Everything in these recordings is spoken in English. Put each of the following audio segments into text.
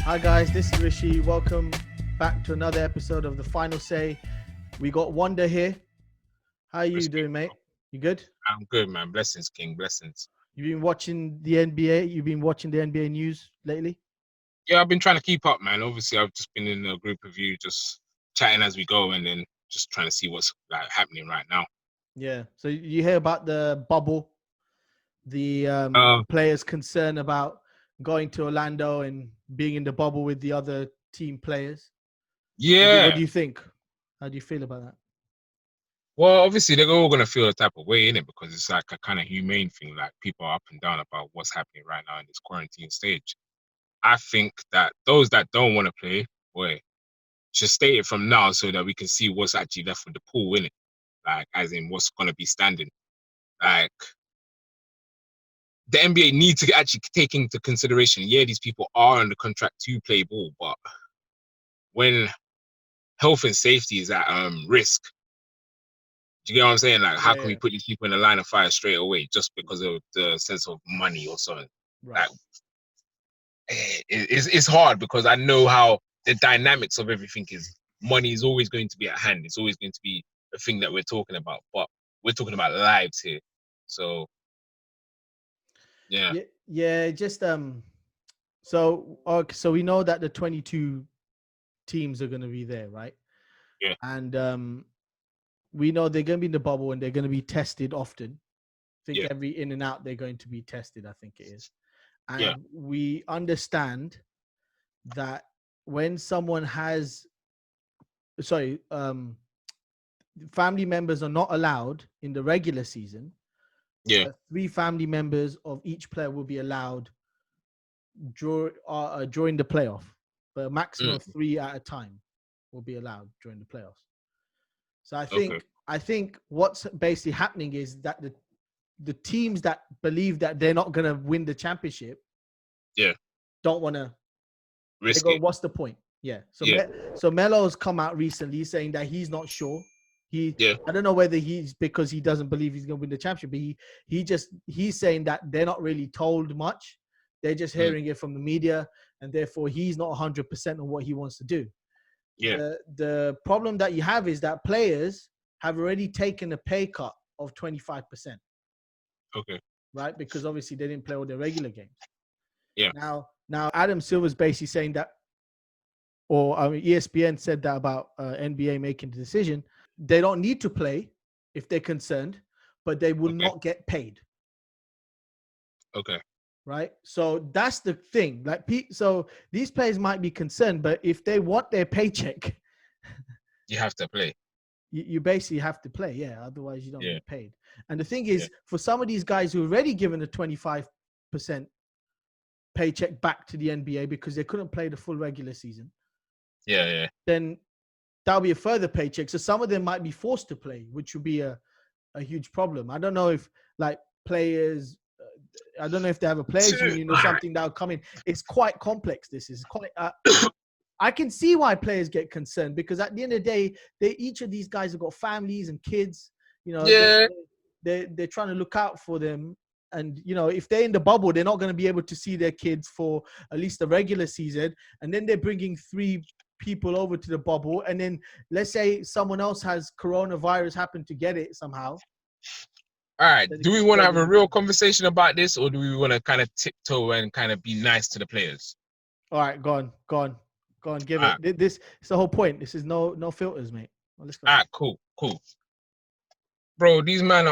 Hi guys, this is Rishi. Welcome back to another episode of The Final Say. We got Wonda here. How are you doing, mate? You good? I'm good, man. Blessings, King. Blessings. You've been watching the NBA? You've been watching the NBA news lately? Yeah, I've been trying to keep up, man. Obviously, I've just been in a group of you, just chatting as we go, and then just trying to see what's like happening right now. Yeah. So you hear about the bubble, the players' concern about going to Orlando and being in the bubble with the other team players. Yeah. What do you think? How do you feel about that? Well, obviously, they're all gonna feel a type of way in it because it's like a kind of humane thing. Like people are up and down about what's happening right now in this quarantine stage. I think that those that don't want to play, boy, should state it from now so that we can see what's actually left of the pool in it. Like, as in what's gonna be standing. Like, the NBA need to actually take into consideration, yeah, these people are under contract to play ball, but when health and safety is at risk, do you get what I'm saying? Like, how can we put these people in the line of fire straight away just because of the sense of money or something? Right. Like, it's hard because I know how the dynamics of everything is. Money is always going to be at hand. It's always going to be the thing that we're talking about, but we're talking about lives here. So, yeah. Just so we know that the 22 teams are going to be there, right? Yeah. And we know they're going to be in the bubble and they're going to be tested often. I think every in and out they're going to be tested, I think it is. And we understand that when someone has family members are not allowed in the regular season. 3 family members of each player will be allowed during the playoff, but a maximum of 3 at a time will be allowed during the playoffs. So I think what's basically happening is that the teams that believe that they're not going to win the championship, don't want to risk it. What's the point? So Melo's come out recently saying that he's not sure. I don't know whether he's because he doesn't believe he's going to win the championship, but he's saying that they're not really told much. They're just hearing it from the media, and therefore he's not 100% on what he wants to do. The problem that you have is that players have already taken a pay cut of 25%. Okay. Right? Because obviously they didn't play all their regular games. Yeah. Now Adam Silver's basically saying that, or ESPN said that about NBA making the decision. They don't need to play if they're concerned, but they will not get paid. Okay. Right? So that's the thing. So these players might be concerned, but if they want their paycheck, you have to play. You basically have to play, otherwise you don't get paid. And the thing is, for some of these guys who are already given a 25% paycheck back to the NBA because they couldn't play the full regular season, then that'll be a further paycheck. So some of them might be forced to play, which would be a huge problem. I don't know if players, I don't know if they have a players union or something that'll come in. It's quite complex. This is quite. I can see why players get concerned because at the end of the day, each of these guys have got families and kids. They're trying to look out for them. And, if they're in the bubble, they're not going to be able to see their kids for at least the regular season. And then they're bringing 3 people over to the bubble. And then let's say someone else has coronavirus, happen to get it somehow. All right. Do we want to have a real conversation about this or do we want to kind of tiptoe and kind of be nice to the players? All right. Go on. Give it. Right. This is the whole point. This is no filters, mate. Well, let's go. All right. Cool. Bro, these men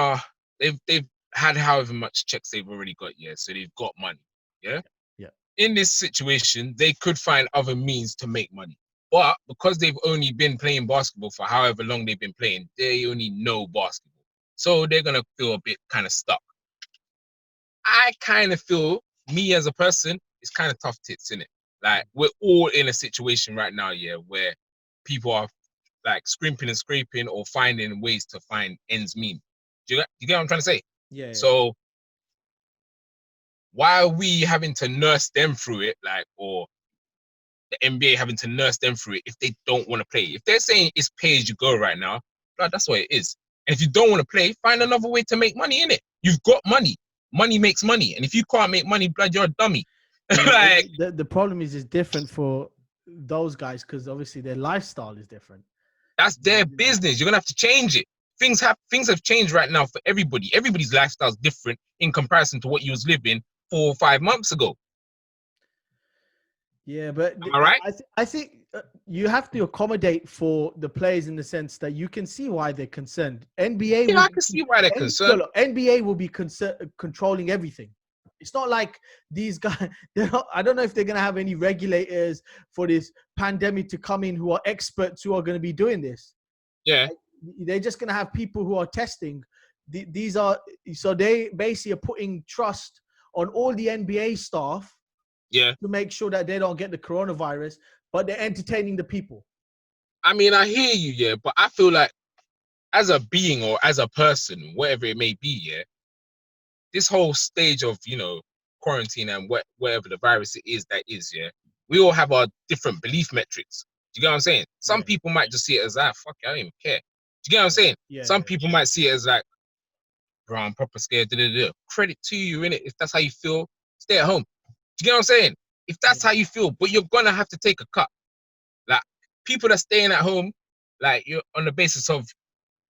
they've had however much checks they've already got, so they've got money, Yeah. In this situation, they could find other means to make money. But because they've only been playing basketball for however long they've been playing, they only know basketball. So they're going to feel a bit kind of stuck. I kind of feel, me as a person, it's kind of tough tits, innit? Like, we're all in a situation right now, where people are like scrimping and scraping or finding ways to find ends meet. Do you get what I'm trying to say? Yeah. So why are we having to nurse them through it, or the NBA having to nurse them through it if they don't want to play? If they're saying it's pay as you go right now, that's what it is. And if you don't want to play, find another way to make money in it. You've got money. Money makes money. And if you can't make money, you're a dummy. Like the problem is different for those guys because obviously their lifestyle is different. That's their business. You're gonna have to change it. Things have changed right now for everybody. Everybody's lifestyle is different in comparison to what you was living 4 or 5 months ago. Yeah, but am I right? I think you have to accommodate for the players in the sense that you can see why they're concerned. NBA, I can see why they're concerned. Look, NBA will be controlling everything. It's not like these guys. I don't know if they're going to have any regulators for this pandemic to come in who are experts who are going to be doing this. Yeah, they're just going to have people who are testing. These are so they basically are putting trust on all the NBA staff. Yeah, to make sure that they don't get the coronavirus, but they're entertaining the people. I mean, I hear you, yeah, but I feel like as a being or as a person, whatever it may be, yeah, this whole stage of, quarantine and whatever the virus is, yeah, we all have our different belief metrics. Do you get what I'm saying? Some people might just see it as, fuck it, I don't even care. Do you get what I'm saying? Some people might see it as like, bro, I'm proper scared. Credit to you, innit? If that's how you feel, stay at home. Do you get what I'm saying? If that's how you feel, but you're gonna have to take a cut. Like people that are staying at home, like you're on the basis of,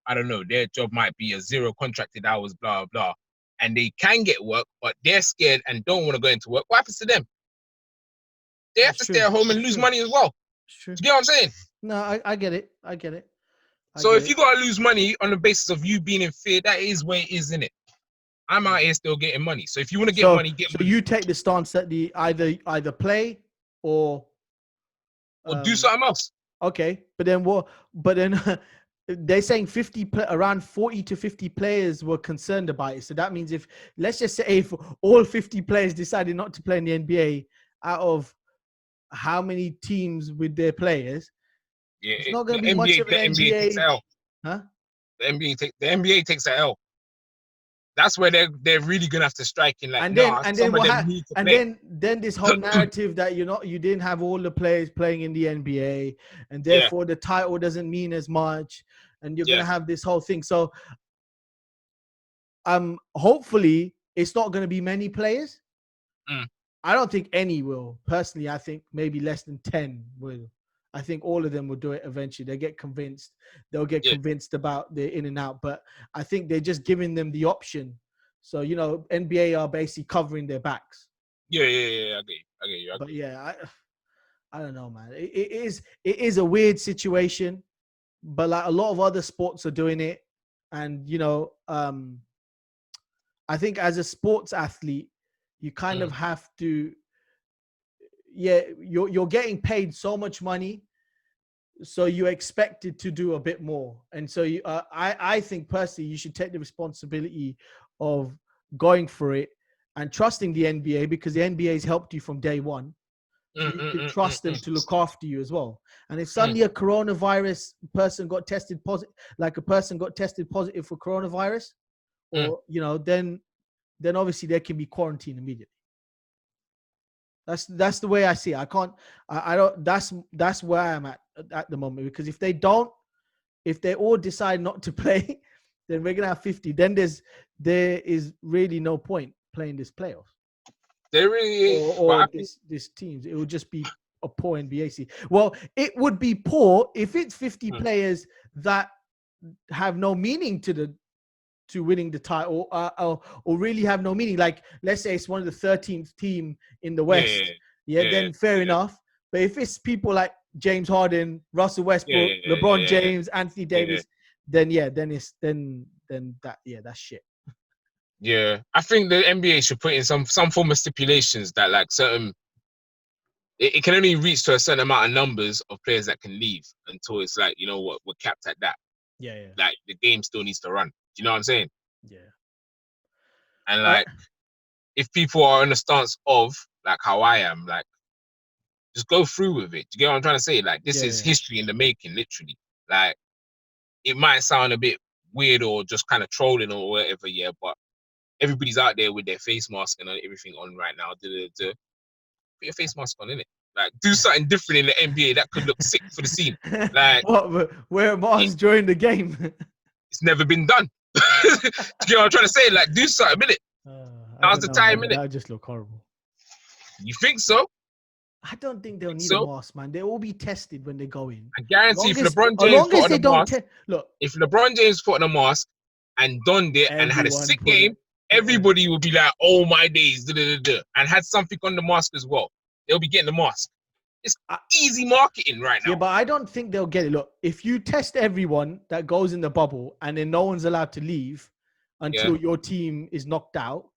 I don't know, their job might be a 0 contracted hours, blah blah, and they can get work, but they're scared and don't want to go into work. What happens to them? They have to stay at home and lose money as well. Do you get what I'm saying? No, I get it. I get it. So if you gotta lose money on the basis of you being in fear, that is where it is, innit? I'm out here still getting money. So if you want to get money, get money. So you take the stance that the either play or do something else. Okay, but then what? But then they're saying around 40 to 50 players were concerned about it. So that means let's just say if all 50 players decided not to play in the NBA out of how many teams with their players, it's not going to be much of an NBA. Takes L. Huh? The NBA takes the L. That's where they're really gonna have to strike in. Like, and then this whole narrative that you didn't have all the players playing in the NBA, and therefore the title doesn't mean as much, and you're gonna have this whole thing. So, hopefully it's not gonna be many players. I don't think any will. Personally, I think maybe less than 10 will. I think all of them will do it eventually. They get convinced. They'll get convinced about the in and out. But I think they're just giving them the option. So, NBA are basically covering their backs. Yeah. I get you. But yeah, I don't know, man. It is a weird situation. But like a lot of other sports are doing it. And, I think as a sports athlete, you kind of have to, you're getting paid so much money, so you're expected to do a bit more. And so I think personally you should take the responsibility of going for it and trusting the NBA, because the NBA has helped you from day one. So you can trust them to look after you as well. And if suddenly a coronavirus person got tested positive, like a person got tested positive for coronavirus, or then obviously they can be quarantined immediately. That's the way I see it. I don't. That's where I'm at the moment, because if they all decide not to play, then we're gonna have 50. Then there is really no point playing this playoffs. There really is. Or this teams. It would just be a poor NBA season. Well, it would be poor if it's 50 players that have no meaning to winning the title, or really have no meaning. Like, let's say it's one of the 13th team in the West. Then fair enough. But if it's people like James Harden, Russell Westbrook, LeBron James, Anthony Davis, then that's shit. Yeah, I think the NBA should put in some form of stipulations that like certain. It can only reach to a certain amount of numbers of players that can leave until it's like, you know what, we're capped at that. Yeah. Like the game still needs to run. Do you know what I'm saying? Yeah. And like, if people are in the stance of like how I am, like, just go through with it. Do you get what I'm trying to say? Like, this is history in the making, literally. Like, it might sound a bit weird or just kind of trolling or whatever, but everybody's out there with their face mask and everything on right now. Put your face mask on, innit? Like, do something different in the NBA that could look sick for the scene. Like, what? Wear masks during the game? It's never been done. Do you know what I'm trying to say? Like, do something, innit? Now's the time, innit? That just look horrible. You think so? I don't think they'll need a mask, man. They'll all be tested when they go in. I guarantee if LeBron James put on a mask, look, if LeBron James put on a mask and donned it and had a sick game, everybody would be like, "Oh my days," and had something on the mask as well. They'll be getting the mask. It's easy marketing right now. Yeah, but I don't think they'll get it. Look, if you test everyone that goes in the bubble and then no one's allowed to leave until your team is knocked out.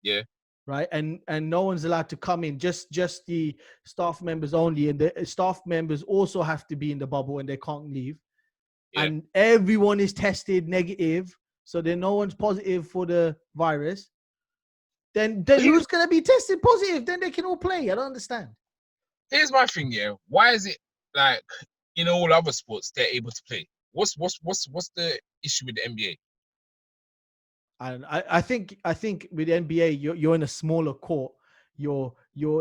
Yeah. Right, and no one's allowed to come in, just the staff members only, and the staff members also have to be in the bubble and they can't leave. And everyone is tested negative, so then no one's positive for the virus. Then who's gonna be tested positive? Then they can all play. I don't understand. Here's my thing, why is it like in all other sports they're able to play? What's the issue with the NBA? And I think with NBA, you're in a smaller court. You're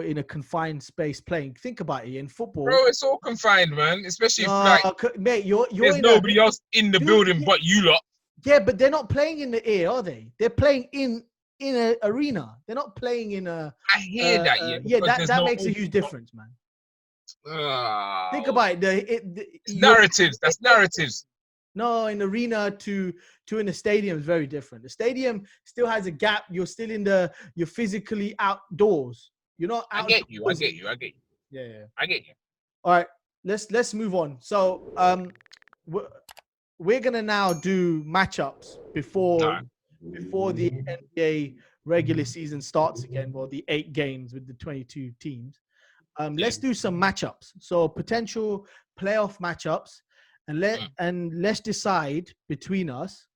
in a confined space playing. Think about it. In football, bro, it's all confined, man. Especially if mate, there's nobody else in the building but you lot. Yeah, but they're not playing in the air, are they? They're playing in an arena. They're not playing in a. I hear that. That makes a huge difference, man. Think about it. Narratives. That's narratives. No, an arena to in a stadium is very different. The stadium still has a gap. You're still you're physically outdoors. You're not out. I get you. Yeah. I get you. All right, let's move on. So we're gonna now do matchups before the NBA regular season starts again. Well, the 8 games with the 22 teams. Let's do some matchups. So potential playoff matchups. And let's decide between us,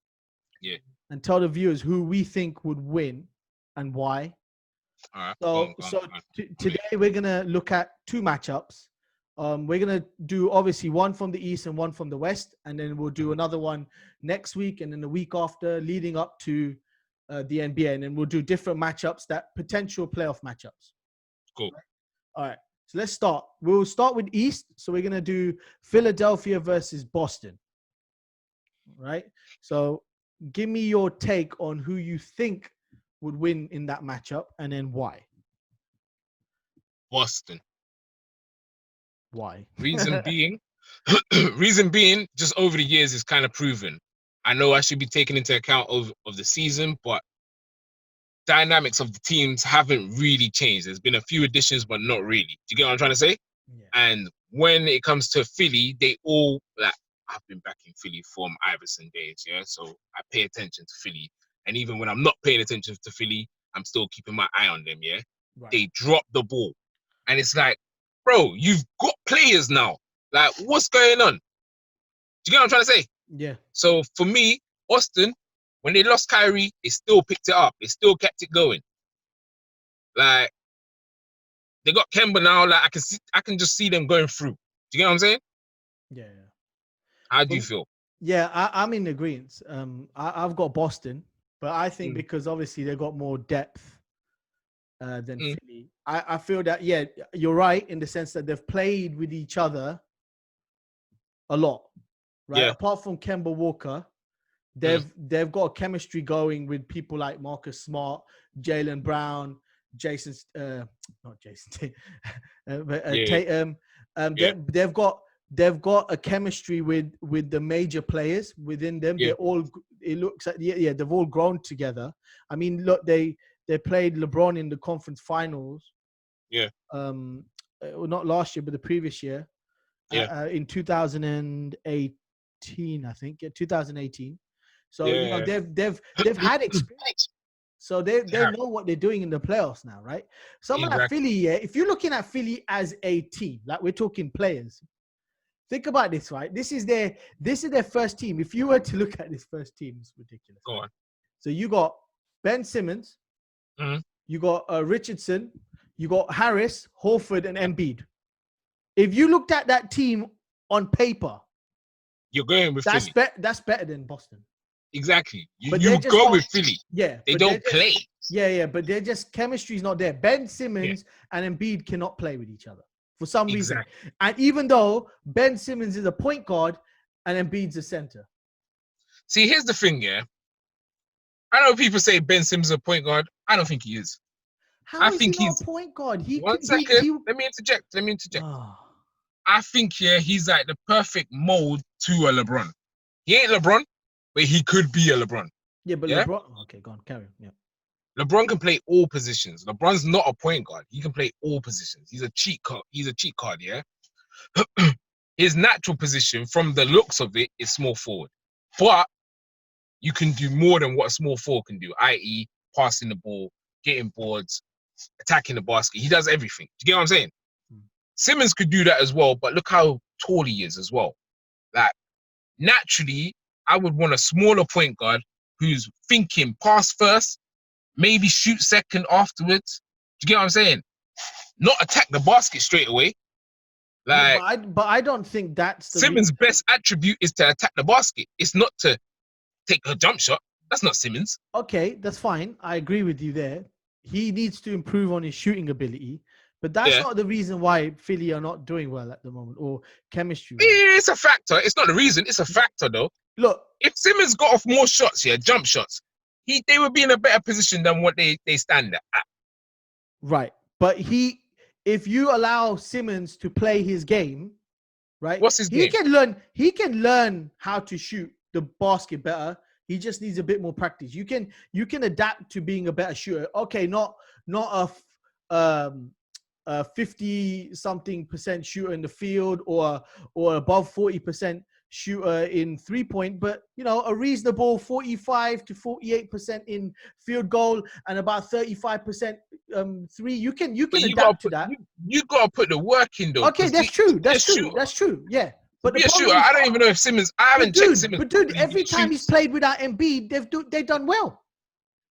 and tell the viewers who we think would win and why. All right. Today we're gonna look at 2 matchups. We're gonna do obviously one from the East and one from the West, and then we'll do another one next week and then the week after, leading up to the NBA, and then we'll do different matchups, that potential playoff matchups. Cool. All right. So let's start. We'll start with East. So we're going to do Philadelphia versus Boston. Right? So give me your take on who you think would win in that matchup and then why. Boston. Why? Reason being, just over the years is kind of proven. I know I should be taken into account of the season, but dynamics of the teams haven't really changed. There's been a few additions, but not really. Do you get what I'm trying to say? Yeah. And when it comes to Philly, they all, like, I've been back in Philly from Iverson days, so I pay attention to Philly. And even when I'm not paying attention to Philly, I'm still keeping my eye on them, Right. They drop the ball. And it's like, bro, you've got players now. Like, what's going on? Do you get what I'm trying to say? Yeah. So for me, Boston, when they lost Kyrie, they still picked it up. They still kept it going. Like, they got Kemba now. Like, I can just see them going through. Do you get what I'm saying? Yeah. How do you feel? Yeah, I'm in agreement. I've got Boston, but I think because obviously they got more depth than Philly. I feel that, you're right in the sense that they've played with each other a lot, right? Yeah. Apart from Kemba Walker, they've got a chemistry going with people like Marcus Smart, Jaylen Brown, Tatum. They've got a chemistry with the major players within them. Yeah. They've all grown together. I mean, look, they played LeBron in the conference finals. Yeah. Not last year, but the previous year. Yeah. In 2018, I think. 2018. So they've had experience. So they know what they're doing in the playoffs now, right? Someone like Philly, if you're looking at Philly as a team, like we're talking players, think about this, right? This is their first team. If you were to look at this first team, it's ridiculous. Go on. So you got Ben Simmons, you got Richardson, you got Harris, Horford, and Embiid. If you looked at that team on paper, you're going with Philly. That's better than Boston. Exactly. You go with Philly. Yeah. They don't play. Yeah, but they're just, chemistry's not there. Ben Simmons and Embiid cannot play with each other for some reason. And even though Ben Simmons is a point guard and Embiid's a center. See, here's the thing, I know people say Ben Simmons is a point guard. I don't think he is. How is he not a point guard? One second. Let me interject. Oh. I think he's like the perfect mold to a LeBron. He ain't LeBron, but he could be a LeBron. Yeah, but LeBron. Okay, go on, carry on. Yeah. LeBron can play all positions. LeBron's not a point guard. He can play all positions. He's a cheat code. Yeah. His natural position, from the looks of it, is small forward. But you can do more than what a small forward can do, i.e., passing the ball, getting boards, attacking the basket. He does everything. Do you get what I'm saying? Simmons could do that as well, but look how tall he is as well. Like, naturally, I would want a smaller point guard who's thinking pass first, maybe shoot second afterwards. Do you get what I'm saying? Not attack the basket straight away. Like, but I don't think that's Simmons' best attribute is to attack the basket. It's not to take a jump shot. That's not Simmons. Okay, that's fine. I agree with you there. He needs to improve on his shooting ability, but that's not the reason why Philly are not doing well at the moment, or chemistry. It's a factor. It's not the reason. It's a factor, though. Look, if Simmons got off more shots here, jump shots, they would be in a better position than what they stand at. Right, but if you allow Simmons to play his game, right? What's his game? He can learn how to shoot the basket better. He just needs a bit more practice. You can adapt to being a better shooter. Okay, not a 50-something% shooter in the field or above 40% shooter in 3-point, but a reasonable 45 to 48% in field goal and about 35% three. You can adapt to that. You gotta put the work in, though. Okay, that's true. Yeah. But the shooter, I don't even know if Simmons. I haven't checked Simmons. But dude, every time he's played without Embiid, they've done well.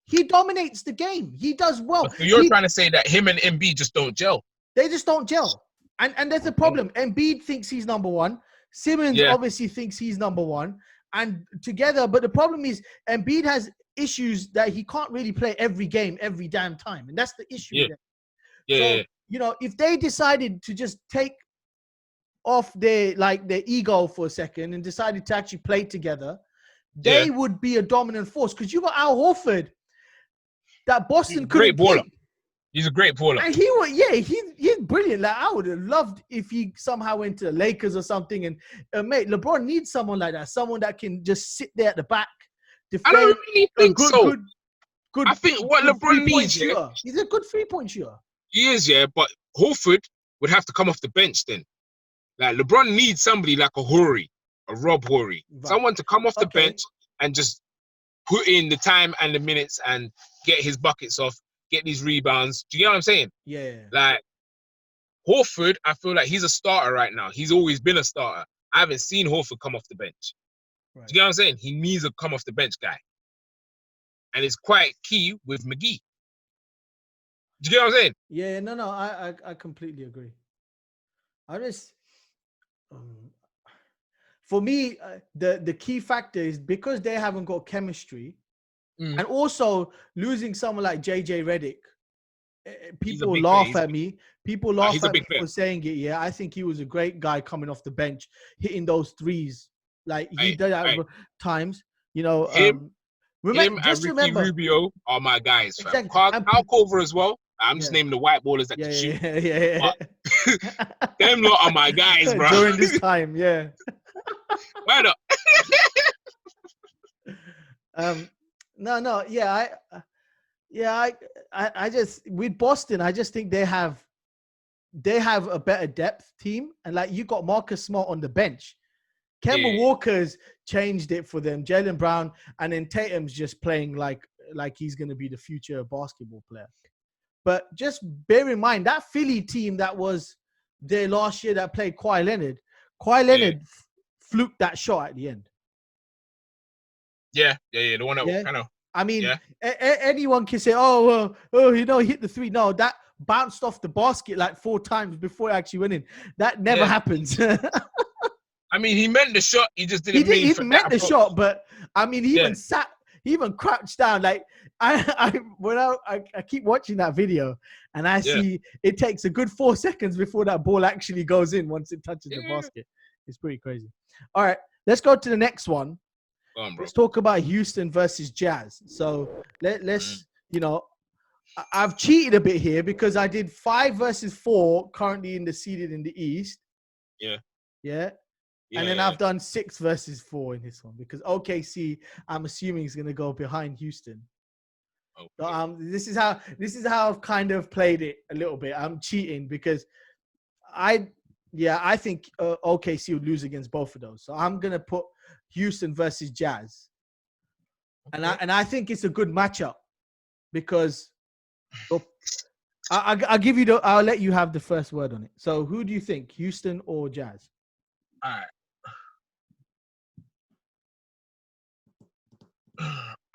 He dominates the game. He does well. So you're trying to say that him and Embiid just don't gel? They just don't gel, and there's a problem. Embiid thinks he's number one. Simmons obviously thinks he's number one, and together. But the problem is Embiid has issues that he can't really play every game every damn time, and that's the issue. So, if they decided to just take off their ego for a second and decided to actually play together, they would be a dominant force. Because you got Al Horford, that Boston couldn't keep. He's a great baller. And he's brilliant. Like, I would have loved if he somehow went to the Lakers or something. And mate, LeBron needs someone like that, someone that can just sit there at the back. I don't really think so. Good. I think what LeBron needs, he's a good 3-point shooter. He is, but Horford would have to come off the bench then. Like, LeBron needs somebody like a Rob Horry, someone to come off the bench and just put in the time and the minutes and get his buckets off, get these rebounds. Do you get what I'm saying? Yeah. Like, Horford, I feel like he's a starter right now. He's always been a starter. I haven't seen Horford come off the bench. Right. Do you get what I'm saying? He needs a come off the bench guy. And it's quite key with McGee. Do you get what I'm saying? Yeah, no, I completely agree. I just, for me, the key factor is because they haven't got chemistry, and also losing someone like JJ Redick. People laugh at me. People laugh at me for saying it. Yeah, I think he was a great guy coming off the bench, hitting those threes like he did at times. Him and Ricky Rubio are my guys. Exactly. Kyle Culver as well. I'm just naming the white ballers that can shoot. Yeah. Them lot are my guys, bro. During this time, yeah. Why not? I just, with Boston, I just think they have a better depth team, and like you got Marcus Smart on the bench. Kemba Walker's changed it for them. Jaylen Brown, and then Tatum's just playing like he's going to be the future basketball player. But just bear in mind that Philly team that was there last year that played Kawhi Leonard fluked that shot at the end. Yeah. The one that kind of. I mean, anyone can say, he hit the three. No, that bounced off the basket like 4 times before it actually went in. That never happens. I mean, he meant the shot. He just didn't. He meant the shot, but I mean, he even sat. He even crouched down. Like I keep watching that video, and I see it takes a good 4 seconds before that ball actually goes in once it touches the basket. It's pretty crazy. All right, let's go to the next one. Go on, bro. Let's talk about Houston versus Jazz. So let's I've cheated a bit here because I did 5 versus 4 currently in the seeded in the East. Yeah. Yeah. And then I've done 6 versus 4 in this one because OKC, I'm assuming, is going to go behind Houston. Okay. So this is how I've kind of played it a little bit. I'm cheating because I think OKC would lose against both of those. So I'm going to put Houston versus Jazz. Okay. And I think it's a good matchup because I'll give you I'll let you have the first word on it. So who do you think, Houston or Jazz? All right.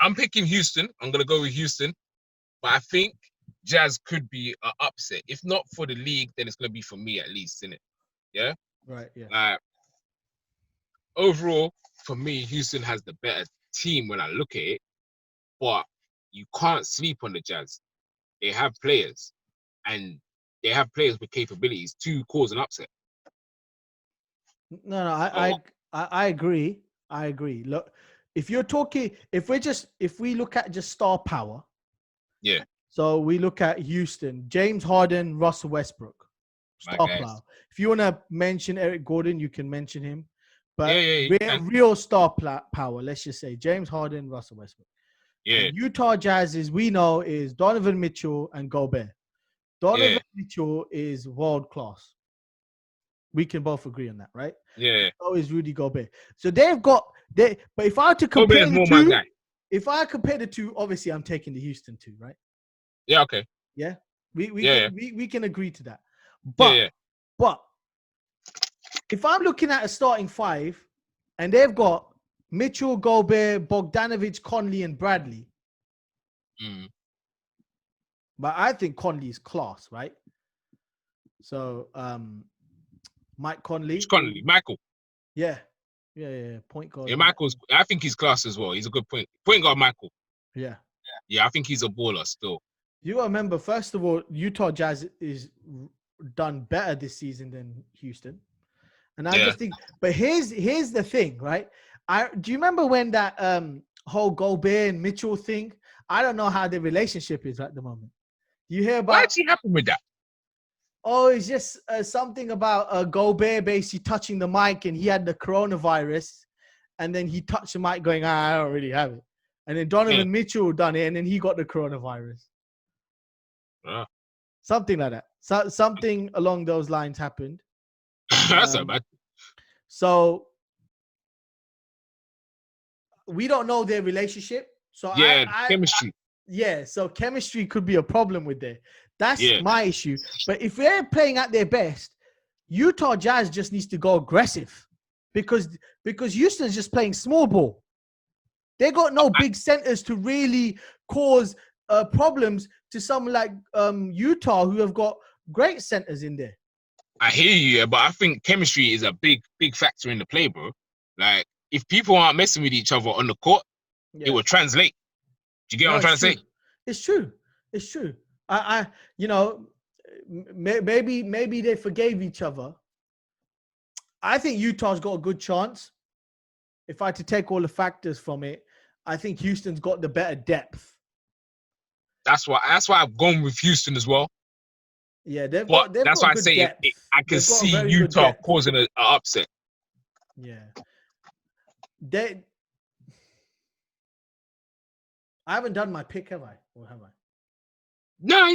I'm picking Houston. I'm going to go with Houston. But I think Jazz could be an upset. If not for the league, then it's going to be for me at least, isn't it? Yeah? Right, yeah. Overall, for me, Houston has the better team when I look at it. But you can't sleep on the Jazz. They have players. And they have players with capabilities to cause an upset. No, I agree. I agree. Look, if we look at just star power. Yeah. So we look at Houston, James Harden, Russell Westbrook, star power. If you want to mention Eric Gordon, you can mention him. But real star power, let's just say James Harden, Russell Westbrook. Yeah. And Utah Jazz's, we know, is Donovan Mitchell and Gobert. Donovan Mitchell is world class. We can both agree on that, right? Yeah. So is Rudy Gobert. So but if I were to compare if I compare the two, obviously I'm taking the Houston two, right? Yeah, okay. Yeah. We can agree to that. But if I'm looking at a starting 5 and they've got Mitchell, Gobert, Bogdanovic, Conley, and Bradley. But I think Conley is class, right? So Mike Conley. Michael. Yeah. Point guard. Yeah, I think he's class as well. He's a good point guard, Michael. Yeah. Yeah, I think he's a baller still. You remember, first of all, Utah Jazz is done better this season than Houston. And I just think, but here's the thing, right? Do you remember when that whole Gobert and Mitchell thing? I don't know how the relationship is at the moment. You hear about what actually happened with that? Oh, it's just something about Gobert basically touching the mic, and he had the coronavirus, and then he touched the mic, going, I don't really have it. And then Donovan Mitchell done it, and then he got the coronavirus. Something like that. So, something along those lines happened. That's so bad. So we don't know their relationship. So chemistry. So chemistry could be a problem with there. That's my issue. But if they're playing at their best, Utah Jazz just needs to go aggressive because Houston's just playing small ball. They got no big centers to really cause problems to someone like Utah, who have got great centers in there. I hear you, but I think chemistry is a big factor in the play, bro. Like, if people aren't messing with each other on the court, it will translate. Do you get what I'm trying to say? It's true. I maybe they forgave each other. I think Utah's got a good chance. If I had to take all the factors from it, I think Houston's got the better depth. That's why I've gone with Houston as well. Yeah, that's why I say I can see Utah causing an upset. Yeah. I haven't done my pick, have I? Or have I? No,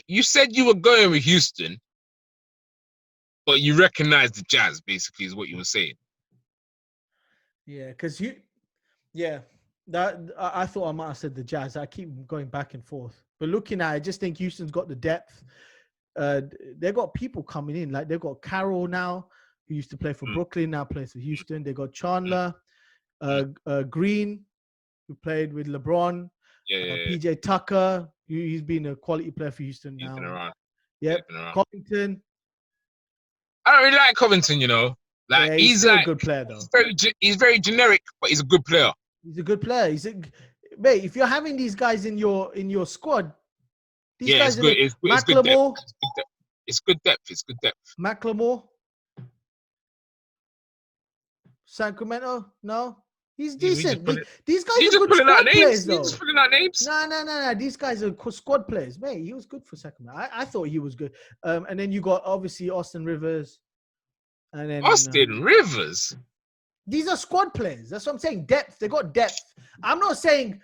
you said you were going with Houston, but you recognize the Jazz, basically, is what you were saying. Yeah, because I thought I might have said the Jazz. I keep going back and forth. But looking at it, I just think Houston's got the depth. They've got people coming in. Like, they've got Carroll now, who used to play for Brooklyn, now plays for Houston. They got Chandler, Green, who played with LeBron. PJ Tucker, he's been a quality player for Houston now. Yep. Covington. I don't really like Covington, Like, he's like a good player though. He's very generic, but he's a good player. He's a good player. Mate, if you're having these guys in your squad, these guys it's good. It's good depth. It's good depth. McLemore. Sacramento? No. He's decent. These guys are good squad players, though. He's just pulling out names. No. These guys are squad players, mate. He was good for Sacramento. I thought he was good. And then you got obviously Austin Rivers, and then Austin Rivers. These are squad players. That's what I'm saying. Depth. They got depth. I'm not saying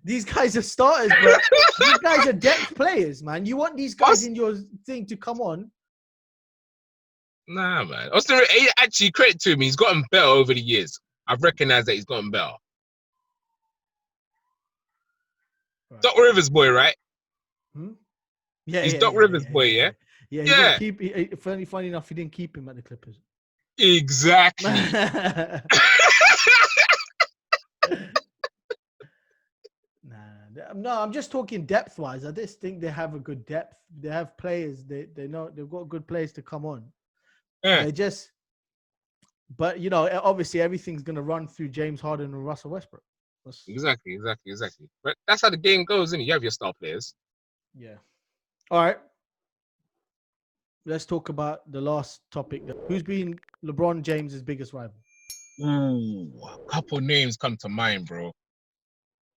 these guys are starters, but these guys are depth players, man. You want these guys in your thing to come on. Nah, man. Austin, actually, credit to him. He's gotten better over the years. I've recognized that he's gotten better. Right. Doc Rivers boy, right? Yeah, he's Doc Rivers boy, yeah? Yeah. Funny enough, he didn't keep him at the Clippers. Exactly. No, I'm just talking depth-wise. I just think they have a good depth. They have players. They know they've got good players to come on. Yeah. But you know, obviously everything's gonna run through James Harden and Russell Westbrook. Exactly. But that's how the game goes, isn't it? You have your star players. Yeah. All right. Let's talk about the last topic. Who's been LeBron James's biggest rival? Ooh, a couple names come to mind, bro.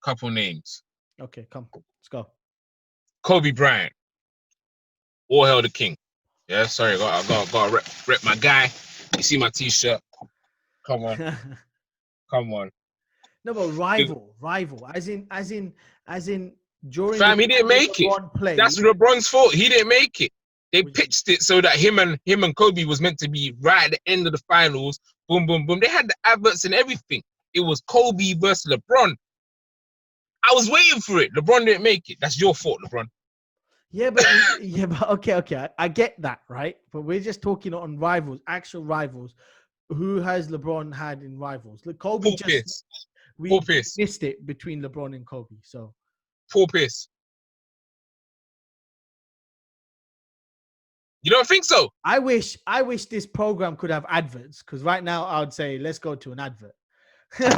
Couple names. Okay, come. Let's go. Kobe Bryant. All hail the king. Yeah, sorry, I got rep my guy. You see my t-shirt? Come on. No, but rival. As in during. Fam, he didn't make it. That's LeBron's fault. He didn't make it. They pitched it so that him and Kobe was meant to be right at the end of the finals. Boom, boom, boom. They had the adverts and everything. It was Kobe versus LeBron. I was waiting for it. LeBron didn't make it. That's your fault, LeBron. Yeah, but okay. I get that, right? But we're just talking on rivals, actual rivals. Who has LeBron had in rivals? Look, Kobe we missed it between LeBron and Kobe. So Paul Pierce. You don't think so? I wish this program could have adverts, because right now I would say let's go to an advert. My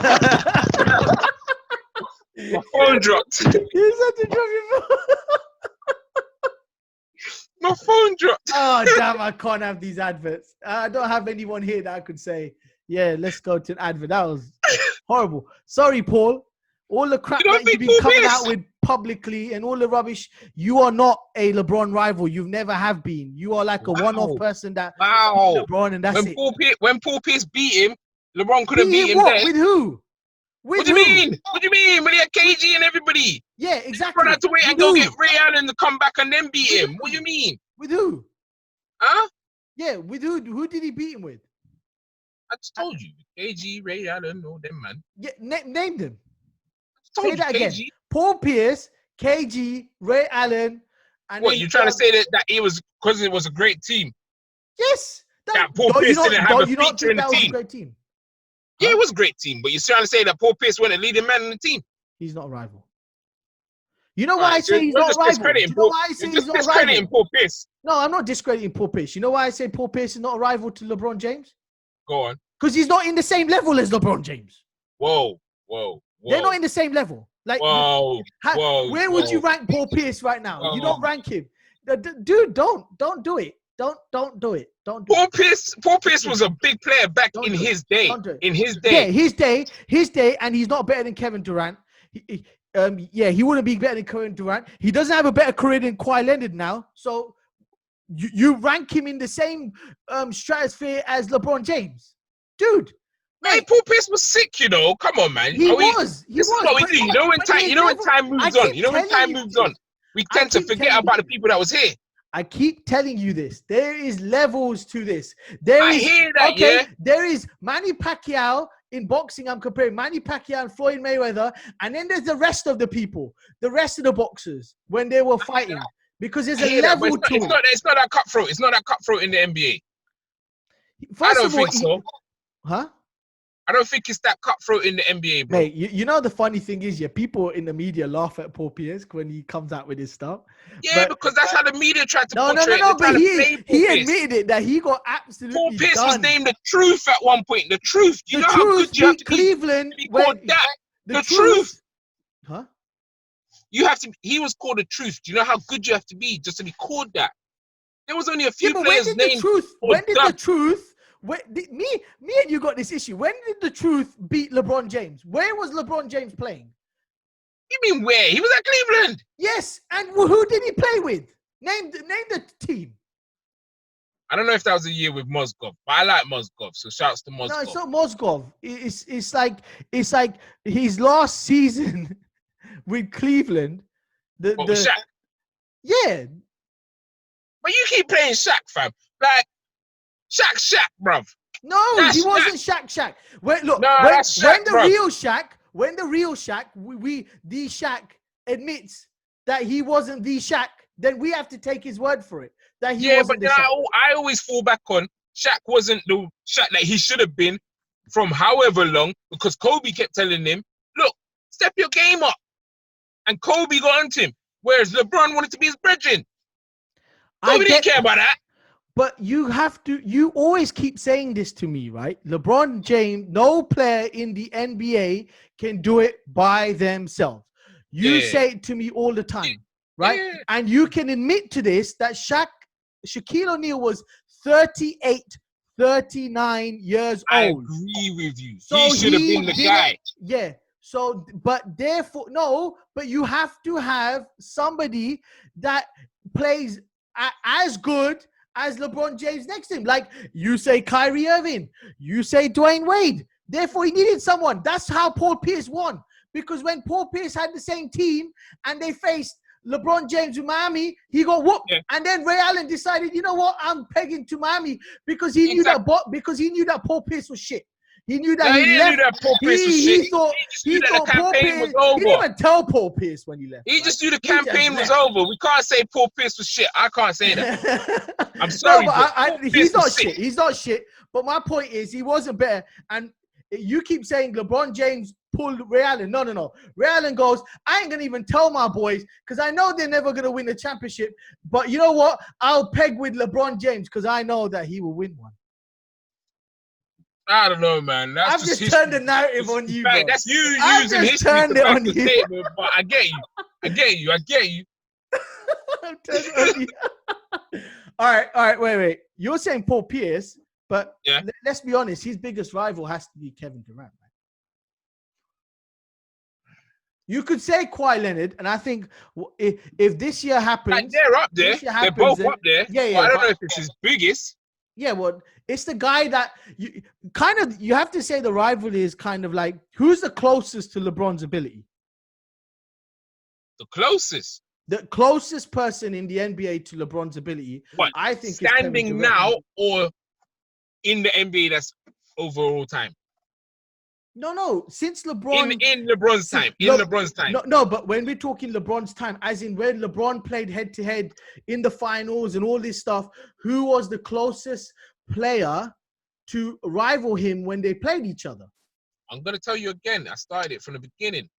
phone dropped. You had to drop your phone. My phone dropped. Oh damn! I can't have these adverts. I don't have anyone here that I could say, yeah, let's go to an advert. That was horrible. Sorry, Paul. All the crap that you've been coming out with publicly and all the rubbish. You are not a LeBron rival. You never have been. You are like a one-off person that beat LeBron, and that's it. When Paul Pierce beat him, LeBron couldn't beat him there. With who? What do you mean? What do you mean? When he had KG and everybody. Yeah, exactly. LeBron had to wait and go get Ray Allen to come back and then beat him. What do you mean? With who? Huh? Yeah, with who? Who did he beat him with? I just told you. KG, Ray Allen, all them, man. Yeah, name them. Say that again. Paul Pierce, KG, Ray Allen, and what you trying to say that he was because it was a great team? Yes. That Paul Pierce didn't have a feature in the team. Great team. Yeah, it was a great team, but you're trying to say that Paul Pierce wasn't a leading man in the team. He's not a rival. You know why I say he's not a rival? You know why I say he's not a rival? Discrediting Paul Pierce. No, I'm not discrediting Paul Pierce. You know why I say Paul Pierce is not a rival to LeBron James? Go on. Because he's not in the same level as LeBron James. Whoa. They're not in the same level. Like, where would you rank Paul Pierce right now? You don't rank him. Dude, don't do it. Don't do it. Paul Pierce was a big player back in his day. In his day. Yeah, his day, and he's not better than Kevin Durant. He wouldn't be better than Kevin Durant. He doesn't have a better career than Kawhi Leonard now. So you rank him in the same stratosphere as LeBron James. Dude. Hey, Paul Pierce was sick, you know. Come on, man. He was. This is what we do. You know when time moves on. You know when time moves on. We tend to forget about the people that was here. I keep telling you this. There is levels to this. I hear that, yeah. There is Manny Pacquiao in boxing. I'm comparing Manny Pacquiao and Floyd Mayweather. And then there's the rest of the people, the rest of the boxers when they were fighting. Because there's a level to it. It's not that cutthroat. It's not that cutthroat in the NBA. I don't think so. Huh? I don't think it's that cutthroat in the NBA, bro. Mate, you know the funny thing is, people in the media laugh at Paul Pierce when he comes out with his stuff. Yeah, because that's how the media tried to portray it. No, but he admitted it, that he got absolutely Paul Pierce was named the truth at one point. The truth. You know how good you have to Cleveland be called that? The truth. Huh? You have to. He was called the truth. Do you know how good you have to be just to be called that? There was only a few players named. When did the truth? me and you got this issue. When did the truth beat LeBron James? Where was LeBron James playing? You mean where? He was at Cleveland. Yes, and who did he play with? Name the team. I don't know if that was a year with Mozgov, but I like Mozgov, so shouts to Mozgov. No, it's not Mozgov. It's like his last season with Cleveland. With Shaq? Yeah. But you keep playing Shaq, fam. Like, Shaq, bruv. No, he wasn't Shaq. When the real Shaq, the Shaq admits that he wasn't the Shaq, then we have to take his word for it. That he wasn't the Shaq. I always fall back on Shaq wasn't the Shaq that he should have been from however long, because Kobe kept telling him, look, step your game up. And Kobe got onto him. Whereas LeBron wanted to be his brethren. Kobe didn't care about that. But you always keep saying this to me, right? LeBron James, no player in the NBA can do it by themselves. You say it to me all the time, right? Yeah. And you can admit to this, that Shaquille O'Neal was 38, 39 years old. I agree with you. So he should have been the guy. Yeah. So, but therefore, no, but you have to have somebody that plays as good as LeBron James next to him. Like you say Kyrie Irving, you say Dwayne Wade. Therefore, he needed someone. That's how Paul Pierce won. Because when Paul Pierce had the same team and they faced LeBron James with Miami, he got whooped. Yeah. And then Ray Allen decided, you know what, I'm pegging to Miami because he knew that Paul Pierce was shit. He knew that he left. He thought Paul Pierce was over. He didn't even tell Paul Pierce when he left. He just knew the campaign was over. We can't say Paul Pierce was shit. I can't say that. I'm sorry. No, he's not shit. He's not shit. But my point is, he wasn't better. And you keep saying LeBron James pulled Ray Allen. No. Ray Allen goes, I ain't going to even tell my boys because I know they're never going to win the championship. But you know what? I'll peg with LeBron James because I know that he will win one. I don't know, man. I've just turned the narrative on you, bro. That's you using history turned it on you. Statement, but I get you. I've turned it on you. All right. Wait. You're saying Paul Pierce, but let's be honest. His biggest rival has to be Kevin Durant, man. You could say Kawhi Leonard, and I think if this year happens, like they're up there. They're both up there. Yeah. I don't know if it's his biggest. Yeah, well, it's the guy that you have to say the rivalry is kind of like, who's the closest to LeBron's ability? The closest person in the NBA to LeBron's ability, I think, standing now or in the NBA that's overall time. No. Since LeBron in LeBron's time. LeBron's time. No, but when we're talking LeBron's time, as in when LeBron played head to head in the finals and all this stuff, who was the closest player to rival him when they played each other? I'm gonna tell you again. I started it from the beginning.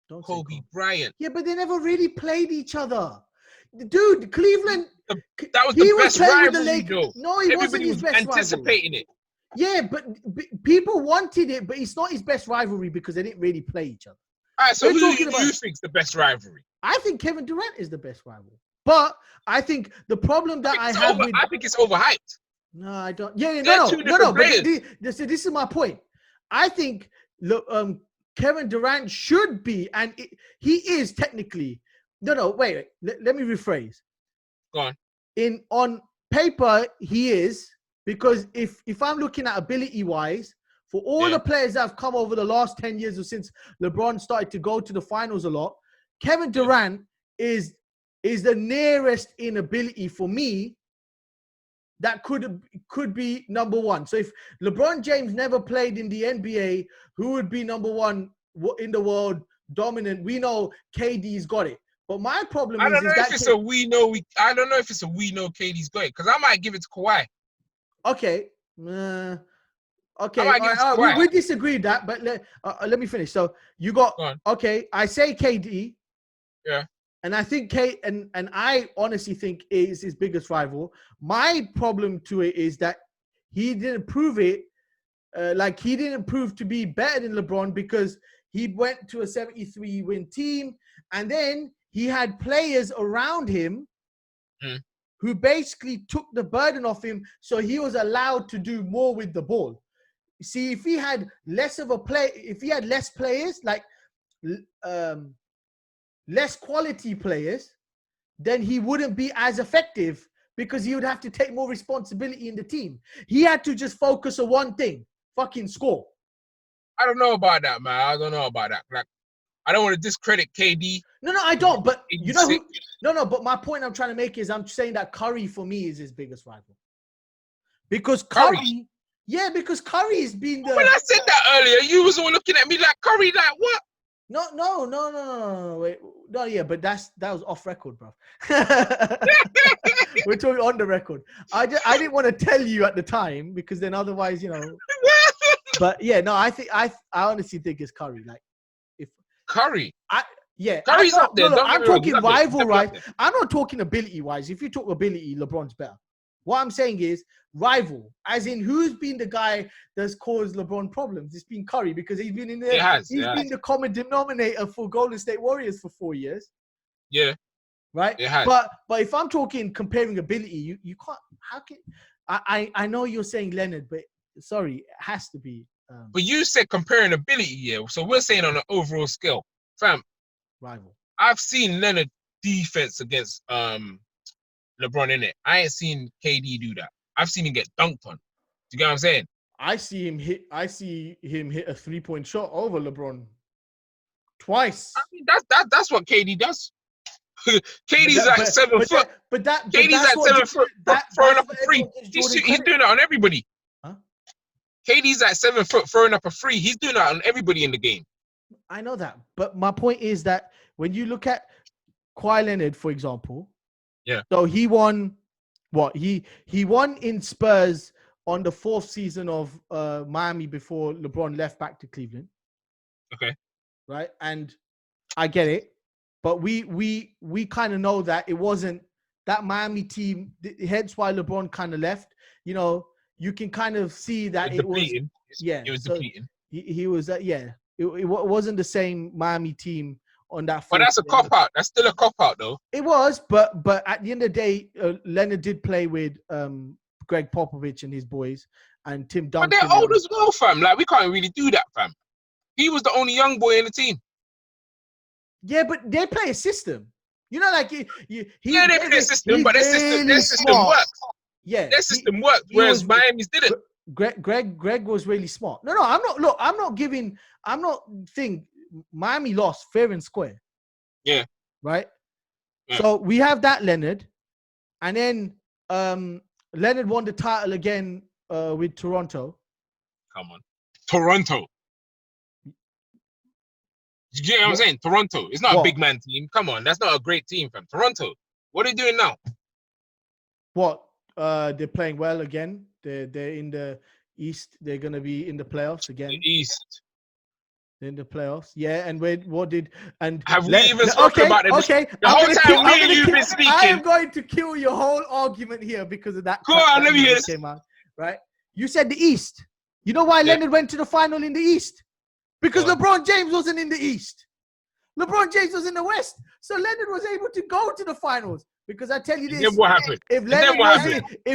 Kobe Bryant. Yeah, but they never really played each other. Dude, Cleveland. That was the best rivalry, though. No, he wasn't his best rivalry. Anticipating it. Yeah, but people wanted it, but it's not his best rivalry because they didn't really play each other. All right, so who do you think's the best rivalry? I think Kevin Durant is the best rival. But I think the problem that I think it's overhyped. No, I don't. Yeah, no. But this is my point. I think Kevin Durant should be, and he is technically. No. Wait. Let me rephrase. Go on. On paper, he is. Because if I'm looking at ability-wise, for all the players that have come over the last 10 years or since LeBron started to go to the finals a lot, Kevin Durant is the nearest in ability for me that could be number one. So if LeBron James never played in the NBA, who would be number one in the world dominant? We know KD's got it. But my problem is that I don't know if it's a we know KD's got it, because I might give it to Kawhi. Okay. We disagreed that, but let me finish. So you got I say KD. Yeah. And I think and I honestly think is his biggest rival. My problem to it is that he didn't prove it. He didn't prove to be better than LeBron because he went to a 73-win team, and then he had players around him who basically took the burden off him, so he was allowed to do more with the ball. See, if he had less players, like less quality players, then he wouldn't be as effective because he would have to take more responsibility in the team. He had to just focus on one thing, fucking score. I don't know about that, man. I don't know about that. Like, I don't want to discredit KD. No, I don't. But you know, no. But my point I'm trying to make is I'm saying that Curry for me is his biggest rival. Because Curry, because Curry has been the. When I said that earlier, you was all looking at me like Curry, like what? No. Wait, no, yeah, but that was off record, bro. We're talking on the record. I didn't want to tell you at the time because then otherwise, you know. But yeah, no, I honestly think it's Curry. Like, if Curry, Curry's up there. I'm talking rival, right? I'm not talking ability wise. If you talk ability, LeBron's better. What I'm saying is rival, as in who's been the guy that's caused LeBron problems? It's been Curry because he's been in there. He's been the common denominator for Golden State Warriors for 4 years. Yeah. Right. But if I'm talking comparing ability, you can't. How can I know you're saying Leonard, but sorry, it has to be. But you said comparing ability, yeah. So we're saying on an overall scale, fam. Rival. I've seen Leonard defense against LeBron in it. I ain't seen KD do that. I've seen him get dunked on. Do you get what I'm saying? I see him hit a 3-point shot over LeBron twice. I mean, that's what KD does. KD's like 7 foot. KD's like 7 foot throwing up a free. He's doing that on everybody. Huh? KD's at 7 foot throwing up a free. He's doing that on everybody in the game. I know that, but my point is that when you look at Kawhi Leonard, for example, so he won what? He won in Spurs on the 4th season of Miami before LeBron left back to Cleveland. Okay. Right, and I get it, but we kind of know that it wasn't that Miami team. Hence why LeBron kind of left. You know, you can kind of see that it was depleting. He was It wasn't the same Miami team on that. But that's a cop-out. That's still a cop-out, though. It was, but at the end of the day, Leonard did play with Greg Popovich and his boys and Tim Duncan. But they're old as well, fam. Like, we can't really do that, fam. He was the only young boy in the team. Yeah, but they play a system. You know, like they play a system, but their system works. Yeah, their system worked, whereas Miami's didn't. Greg was really smart. No, I'm not. Look, I'm not thinking Miami lost fair and square. Yeah. Right. Yeah. So we have that Leonard, and then Leonard won the title again with Toronto. Come on, Toronto. You get what I'm saying? Toronto. It's not a big man team. Come on, that's not a great team, fam. Toronto. What are they doing now? What? They're playing well again. They're in the East. They're gonna be in the playoffs again. The East. In the playoffs, yeah. And have we even spoken about it? Okay, the whole time me and you've been speaking. I am going to kill your whole argument here because of that. Go on, let me hear this. Came out, right? You said the East. You know why Leonard went to the final in the East? Because LeBron James wasn't in the East. LeBron James was in the West. So Leonard was able to go to the finals. Because I tell you this, then what happened? If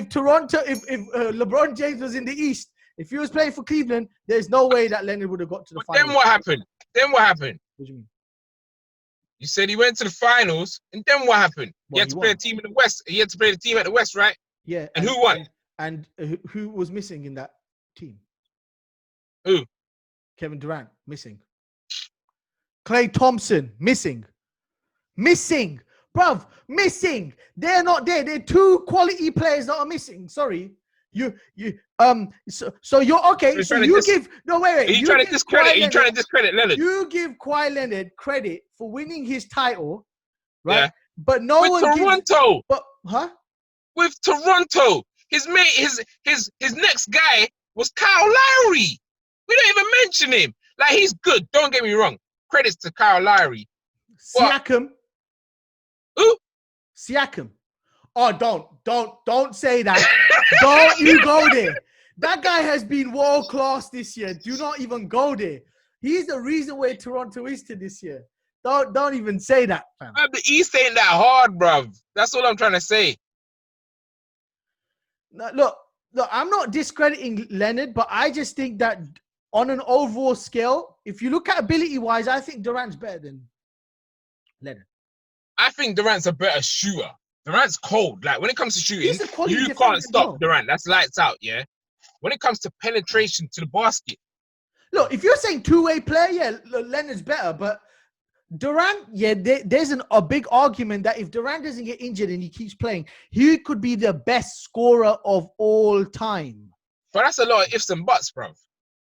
LeBron James was in the East, if he was playing for Cleveland, there's no way that Leonard would have got to the finals. Then what happened? What do you mean? You said he went to the finals, and then what happened? He had to play a team in the West. He had to play the team at the West, right? Yeah. And who won? And who was missing in that team? Who? Kevin Durant, missing. Klay Thompson, missing. Bruv, missing. They're not there. They're 2 quality players that are missing. Sorry. So you're okay. So you give wait. Are you trying to discredit Leonard? You give Kawhi Leonard credit for winning his title, right? Yeah. But with Toronto. With Toronto. His mate, his next guy was Kyle Lowry. We don't even mention him. Like, he's good. Don't get me wrong. Credits to Kyle Lowry. Siakam. Who? Siakam. Oh, don't say that. Don't you go there. That guy has been world class this year. Do not even go there. He's the reason where Toronto is to this year. Don't even say that, fam. The East ain't that hard, bruv. That's all I'm trying to say. No, look, I'm not discrediting Leonard, but I just think that on an overall scale, if you look at ability-wise, I think Durant's better than Leonard. I think Durant's a better shooter. Durant's cold. Like, when it comes to shooting, you can't stop Durant. That's lights out, yeah? When it comes to penetration to the basket. Look, if you're saying two-way player, yeah, Leonard's better. But Durant, yeah, there's a big argument that if Durant doesn't get injured and he keeps playing, he could be the best scorer of all time. But that's a lot of ifs and buts, bro.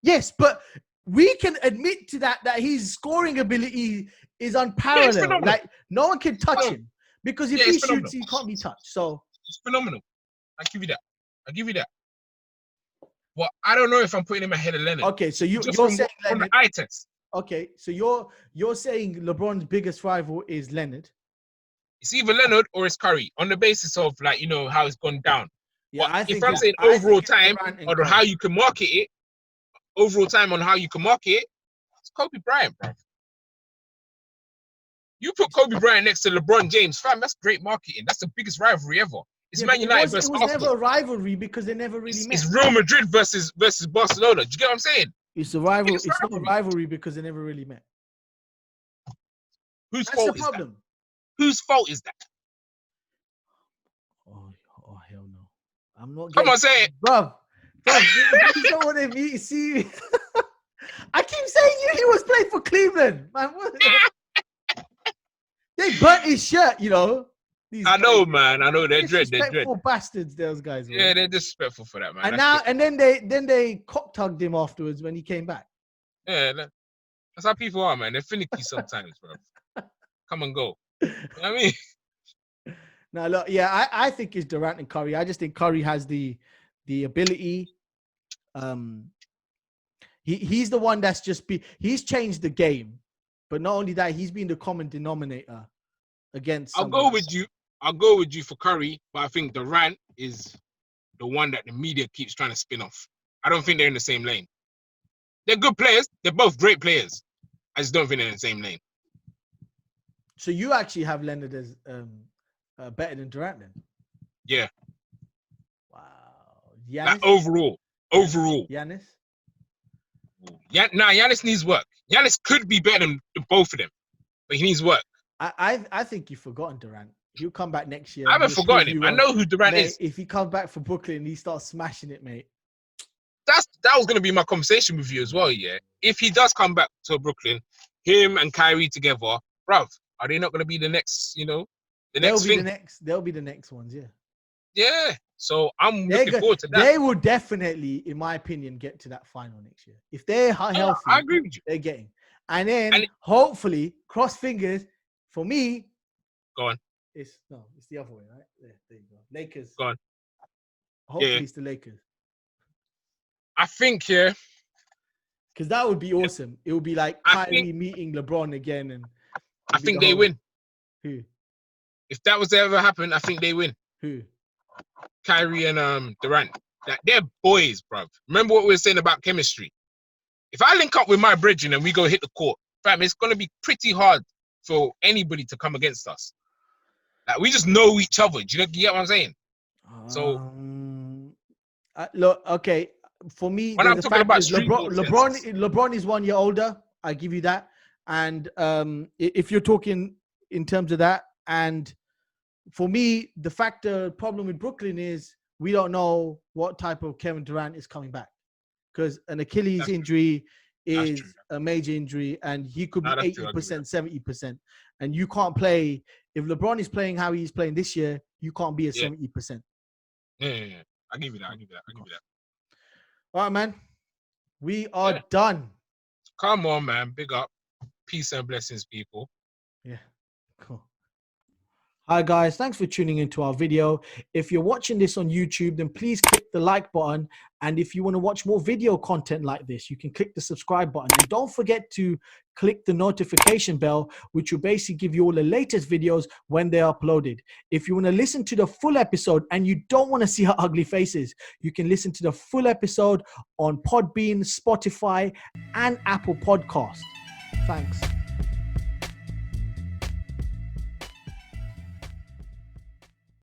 Yes, but we can admit to that his scoring ability is unparalleled. Yeah, like, no one can touch him. Because if he shoots, he can't be touched. So it's phenomenal. I give you that. But I don't know if I'm putting him ahead of Leonard. Okay, so you're saying Leonard. From the eye test. Okay, so you're saying LeBron's biggest rival is Leonard. It's either Leonard or it's Curry on the basis of, like, how it's gone down. Yeah, but if I'm saying overall time or how you can market it, it's Kobe Bryant, bro. You put Kobe Bryant next to LeBron James, fam, that's great marketing. That's the biggest rivalry ever. It's Man United versus Arsenal. It was never a rivalry because they never really met. It's Real Madrid versus Barcelona. Do you get what I'm saying? It's a rivalry. It's not a rivalry because they never really met. Whose fault is that? Whose fault is that? Oh hell no! I'm not. Come on, say it, bro. You don't want to meet. See, I keep saying he was playing for Cleveland, man. They burnt his shirt, I know, man. I know they're dread. Bastards, those guys. Man. Yeah, they're disrespectful for that, man. And then they cock tugged him afterwards when he came back. Yeah, that's how people are, man. They're finicky sometimes, bro. Come and go. You know what I mean? No, look, yeah, I think it's Durant and Curry. I just think Curry has the ability. He's the one that's he's changed the game. But not only that, he's been the common denominator against. I'll go with you for Curry, but I think Durant is the one that the media keeps trying to spin off. I don't think they're in the same lane. They're good players. They're both great players. I just don't think they're in the same lane. So you actually have Leonard as better than Durant then? Yeah. Wow. Giannis? Like overall. Giannis? Giannis needs work. Giannis could be better than both of them, but he needs work. I think you've forgotten Durant. He'll come back next year. I haven't forgotten him. I know who Durant is. If he comes back for Brooklyn and he starts smashing it, mate. That was going to be my conversation with you as well, yeah. If he does come back to Brooklyn, him and Kyrie together, bruv, are they not going to be the next, next thing? They'll be the next ones, yeah. Yeah. So I'm looking forward to that. They will definitely, in my opinion, get to that final next year. If they're healthy, I agree with you. They're getting. And then hopefully, cross fingers, for me. Go on. It's the other way, right? There you go. Lakers. Go on. Hopefully it's the Lakers. I think, yeah. Because that would be awesome. It would be like Kyrie meeting LeBron again. And I think they win. Who? If that was to ever happen, I think they win. Who? Kyrie and Durant. They're boys, bruv. Remember what we were saying about chemistry? If I link up with my brethren and we go hit the court, fam, it's going to be pretty hard for anybody to come against us. Like, we just know each other. Do you get what I'm saying? So, look, okay. For me, when I'm talking about LeBron is 1 year older. I give you that. And if you're talking in terms of that, and for me, the problem with Brooklyn is we don't know what type of Kevin Durant is coming back, because an Achilles injury is a major injury, and he could be 80%, 70%, and you can't play. If LeBron is playing how he's playing this year, you can't be at 70%. Yeah. I give you that. All right, man. We are done. Come on, man. Big up. Peace and blessings, people. Yeah, cool. Hi guys, thanks for tuning into our video. If you're watching this on YouTube, then please click the like button. And if you want to watch more video content like this, you can click the subscribe button. And don't forget to click the notification bell, which will basically give you all the latest videos when they're uploaded. If you want to listen to the full episode and you don't want to see our ugly faces, you can listen to the full episode on Podbean, Spotify, and Apple Podcast. Thanks.